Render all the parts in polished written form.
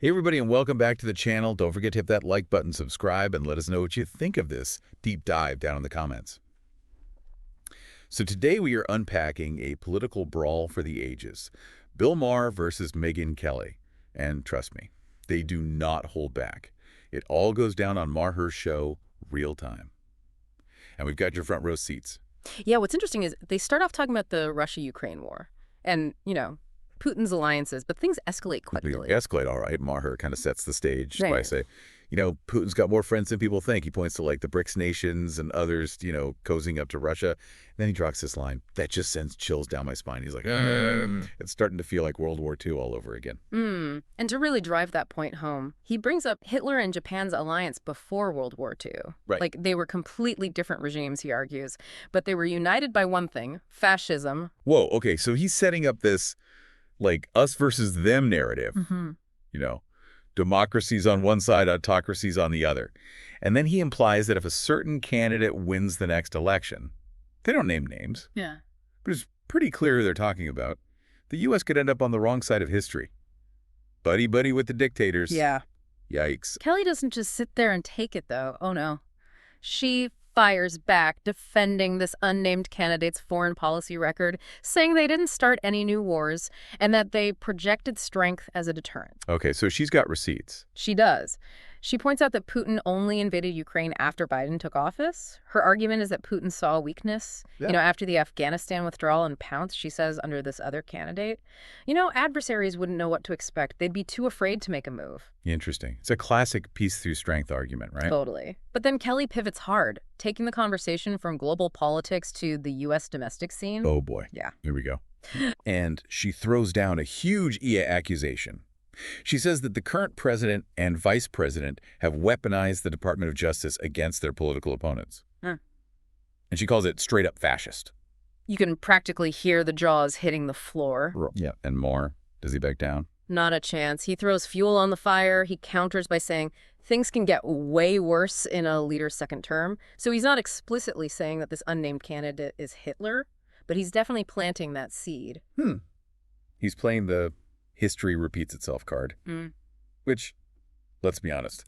Hey everybody, and welcome back to the channel. Don't forget to hit that like button, subscribe, and let us know what you think of this deep dive down in the comments. So today we are unpacking a political brawl for the ages. Bill Maher versus Megyn Kelly. And trust me, they do not hold back. It all goes down on Maher's show, Real Time. And we've got your front row seats. Yeah, what's interesting is they start off talking about the Russia-Ukraine war and, Putin's alliances, but things escalate They quickly. escalate, all right. Maher kind of sets the stage by Right. saying, Putin's got more friends than people think. He points to like the BRICS nations and others, cozying up to Russia. Then he drops this line that just sends chills down my spine. He's like, it's starting to feel like World War II all over again. And to really drive that point home, he brings up Hitler and Japan's alliance before World War II. Right. Like, they were completely different regimes, he argues, but they were united by one thing, fascism. Whoa, okay, so he's setting up this, like, us versus them narrative. You know, democracy's on one side, autocracy's on the other. And then he implies that if a certain candidate wins the next election, they don't name names, Yeah. but it's pretty clear who they're talking about. The U.S. could end up on the wrong side of history. Buddy-buddy with the dictators. Yeah. Yikes. Kelly doesn't just sit there and take it, though. Oh, no. She fires back, defending this unnamed candidate's foreign policy record, saying they didn't start any new wars and that they projected strength as a deterrent. Okay, so she's got receipts. She does. She points out that Putin only invaded Ukraine after Biden took office. Her argument is that Putin saw a weakness, Yeah. after the Afghanistan withdrawal and pounced, she says, under this other candidate. Adversaries wouldn't know what to expect. They'd be too afraid to make a move. Interesting. It's a classic peace through strength argument, right? Totally. But then Kelly pivots hard, taking the conversation from global politics to the U.S. domestic scene. Oh, boy. Yeah. Here we go. And she throws down a huge accusation. She says that the current president and vice president have weaponized the Department of Justice against their political opponents. Huh. And she calls it straight up fascist. You can practically hear the jaws hitting the floor. Yeah. And more. Does he back down? Not a chance. He throws fuel on the fire. He counters by saying things can get way worse in a leader's second term. So he's not explicitly saying that this unnamed candidate is Hitler, but he's definitely planting that seed. He's playing the history repeats itself card, which, let's be honest,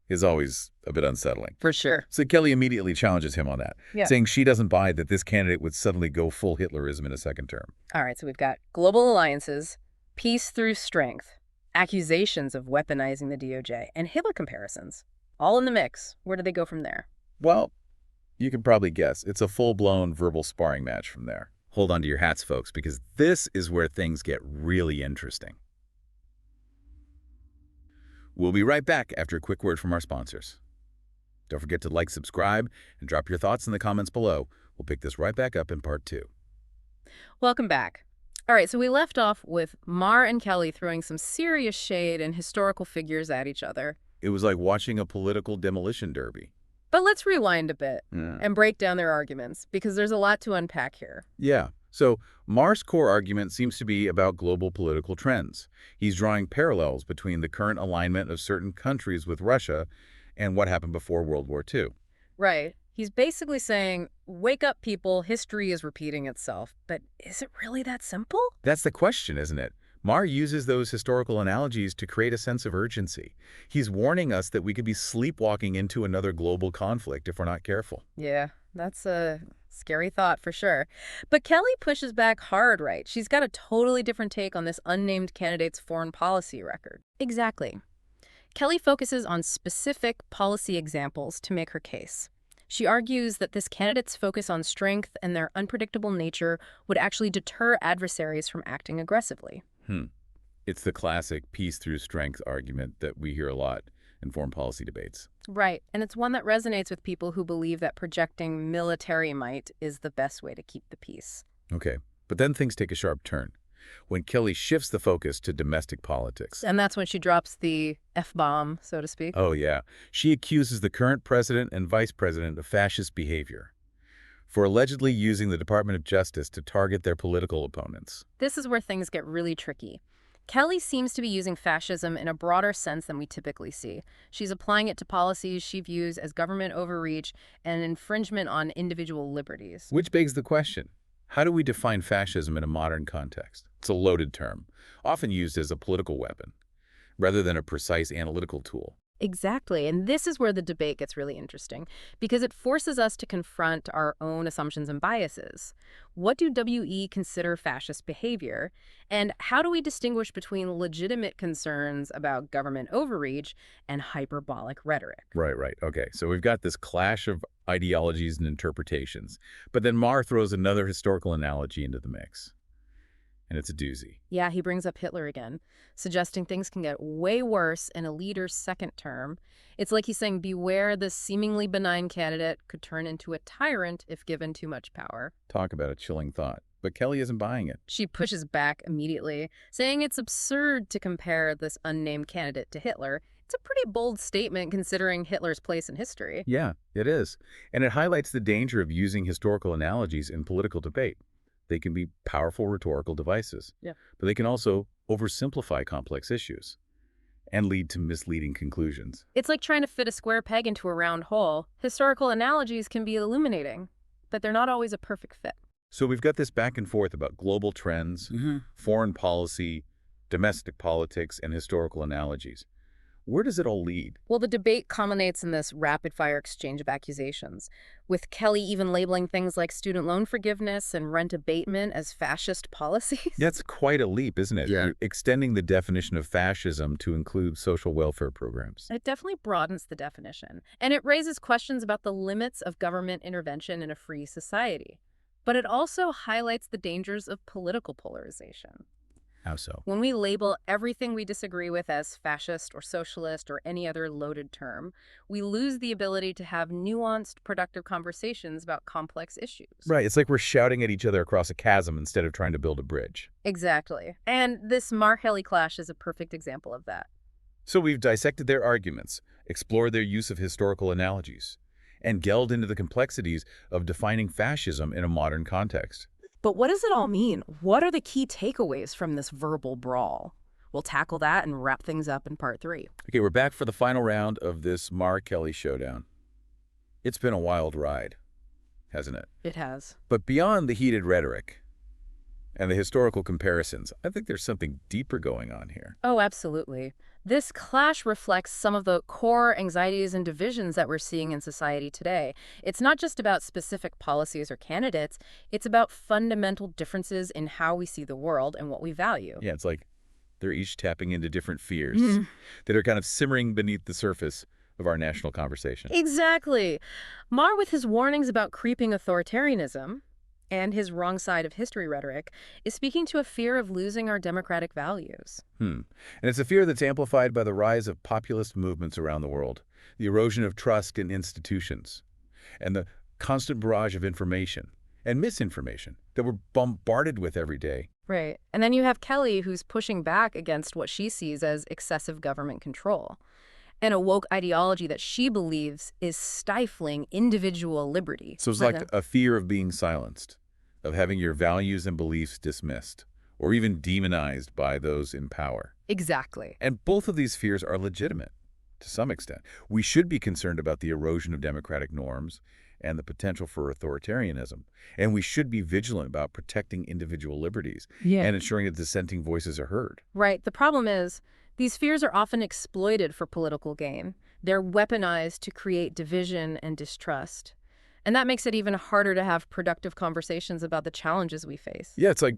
is always a bit unsettling. For sure. So Kelly immediately challenges him on that, Yeah. saying she doesn't buy that this candidate would suddenly go full Hitlerism in a second term. All right, so we've got global alliances, peace through strength, accusations of weaponizing the DOJ, and Hitler comparisons. All in the mix. Where do they go from there? Well, you can probably guess. It's a full-blown verbal sparring match from there. Hold on to your hats, folks, because this is where things get really interesting. We'll be right back after a quick word from our sponsors. Don't forget to like, subscribe, and drop your thoughts in the comments below. We'll pick this right back up in part 2. Welcome back. All right, so we left off with Maher and Kelly throwing some serious shade and historical figures at each other. It was like watching a political demolition derby. But let's rewind a bit Yeah. and break down their arguments, because there's a lot to unpack here. Yeah. So Maher's core argument seems to be about global political trends. He's drawing parallels between the current alignment of certain countries with Russia and what happened before World War II. Right. He's basically saying, wake up, people, history is repeating itself. But is it really that simple? That's the question, isn't it? Maher uses those historical analogies to create a sense of urgency. He's warning us that we could be sleepwalking into another global conflict if we're not careful. Yeah, that's a scary thought for sure. But Kelly pushes back hard, right? She's got a totally different take on this unnamed candidate's foreign policy record. Exactly. Kelly focuses on specific policy examples to make her case. She argues that this candidate's focus on strength and their unpredictable nature would actually deter adversaries from acting aggressively. It's the classic peace through strength argument that we hear a lot in foreign policy debates. Right, and it's one that resonates with people who believe that projecting military might is the best way to keep the peace. Okay, but then things take a sharp turn when Kelly shifts the focus to domestic politics. And that's when she drops the F-bomb, so to speak. Oh, yeah. She accuses the current president and vice president of fascist behavior for allegedly using the Department of Justice to target their political opponents. This is where things get really tricky. Kelly seems to be using fascism in a broader sense than we typically see. She's applying it to policies she views as government overreach and infringement on individual liberties. Which begs the question, how do we define fascism in a modern context? It's a loaded term, often used as a political weapon. rather than a precise analytical tool. Exactly. And this is where the debate gets really interesting, because it forces us to confront our own assumptions and biases. What do WE consider fascist behavior? And how do we distinguish between legitimate concerns about government overreach and hyperbolic rhetoric? Right. Okay, so we've got this clash of ideologies and interpretations. But then Maher throws another historical analogy into the mix. And it's a doozy. Yeah, he brings up Hitler again, suggesting things can get way worse in a leader's second term. It's like he's saying, beware, this seemingly benign candidate could turn into a tyrant if given too much power. Talk about a chilling thought. But Kelly isn't buying it. She pushes back immediately, saying it's absurd to compare this unnamed candidate to Hitler. It's a pretty bold statement considering Hitler's place in history. Yeah, it is. And it highlights the danger of using historical analogies in political debate. They can be powerful rhetorical devices, Yeah. but they can also oversimplify complex issues and lead to misleading conclusions. It's like trying to fit a square peg into a round hole. Historical analogies can be illuminating, but they're not always a perfect fit. So we've got this back and forth about global trends, foreign policy, domestic politics, and historical analogies. Where does it all lead? Well, the debate culminates in this rapid-fire exchange of accusations, with Kelly even labeling things like student loan forgiveness and rent abatement as fascist policies. That's quite a leap, isn't it? Yeah. You're extending the definition of fascism to include social welfare programs. It definitely broadens the definition, and it raises questions about the limits of government intervention in a free society. But it also highlights the dangers of political polarization. How so? When we label everything we disagree with as fascist or socialist or any other loaded term, we lose the ability to have nuanced, productive conversations about complex issues. Right, it's like we're shouting at each other across a chasm instead of trying to build a bridge. Exactly. And this Maher-Kelly clash is a perfect example of that. So we've dissected their arguments, explored their use of historical analogies, and delved into the complexities of defining fascism in a modern context. But what does it all mean? What are the key takeaways from this verbal brawl? We'll tackle that and wrap things up in part 3. Okay, we're back for the final round of this Maher-Kelly showdown. It's been a wild ride, hasn't it? It has. But beyond the heated rhetoric and the historical comparisons, I think there's something deeper going on here. Oh, absolutely. This clash reflects some of the core anxieties and divisions that we're seeing in society today. It's not just about specific policies or candidates, it's about fundamental differences in how we see the world and what we value. Yeah, it's like they're each tapping into different fears that are kind of simmering beneath the surface of our national conversation. Exactly. Maher, with his warnings about creeping authoritarianism and his wrong side of history rhetoric, is speaking to a fear of losing our democratic values. And it's a fear that's amplified by the rise of populist movements around the world, the erosion of trust in institutions, and the constant barrage of information and misinformation that we're bombarded with every day. Right. And then you have Kelly, who's pushing back against what she sees as excessive government control, and a woke ideology that she believes is stifling individual liberty. So it's like a fear of being silenced, of having your values and beliefs dismissed, or even demonized by those in power. Exactly. And both of these fears are legitimate, to some extent. We should be concerned about the erosion of democratic norms and the potential for authoritarianism. And we should be vigilant about protecting individual liberties and ensuring that dissenting voices are heard. Right. The problem is, these fears are often exploited for political gain. They're weaponized to create division and distrust. And that makes it even harder to have productive conversations about the challenges we face. Yeah, it's like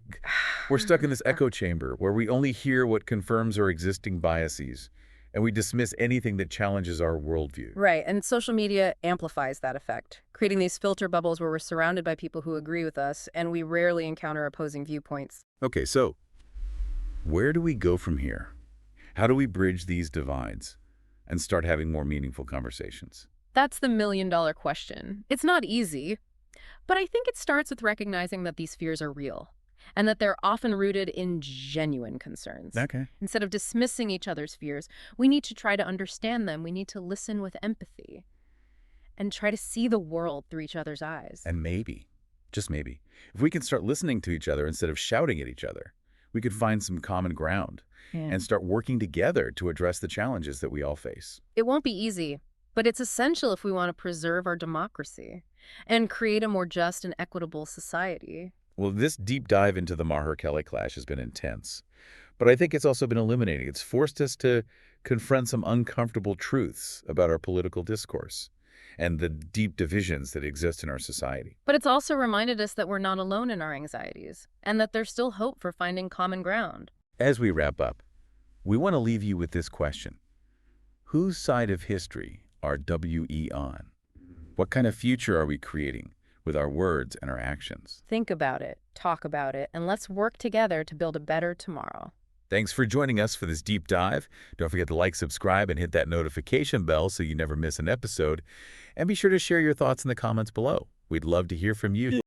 we're stuck in this echo chamber where we only hear what confirms our existing biases, and we dismiss anything that challenges our worldview. Right, and social media amplifies that effect, creating these filter bubbles where we're surrounded by people who agree with us, and we rarely encounter opposing viewpoints. Okay, so where do we go from here? How do we bridge these divides and start having more meaningful conversations? That's the million-dollar question. It's not easy, but I think it starts with recognizing that these fears are real and that they're often rooted in genuine concerns. Okay. Instead of dismissing each other's fears, we need to try to understand them. We need to listen with empathy and try to see the world through each other's eyes. And maybe, just maybe, if we can start listening to each other instead of shouting at each other, we could find some common ground and start working together to address the challenges that we all face. It won't be easy, but it's essential if we want to preserve our democracy and create a more just and equitable society. Well, this deep dive into the Maher-Kelly clash has been intense, But I think it's also been illuminating. It's forced us to confront some uncomfortable truths about our political discourse and the deep divisions that exist in our society. But it's also reminded us that we're not alone in our anxieties, and that there's still hope for finding common ground. As we wrap up, we want to leave you with this question. Whose side of history are we on? What kind of future are we creating with our words and our actions? Think about it, talk about it, and let's work together to build a better tomorrow. Thanks for joining us for this deep dive. Don't forget to like, subscribe, and hit that notification bell so you never miss an episode. And be sure to share your thoughts in the comments below. We'd love to hear from you.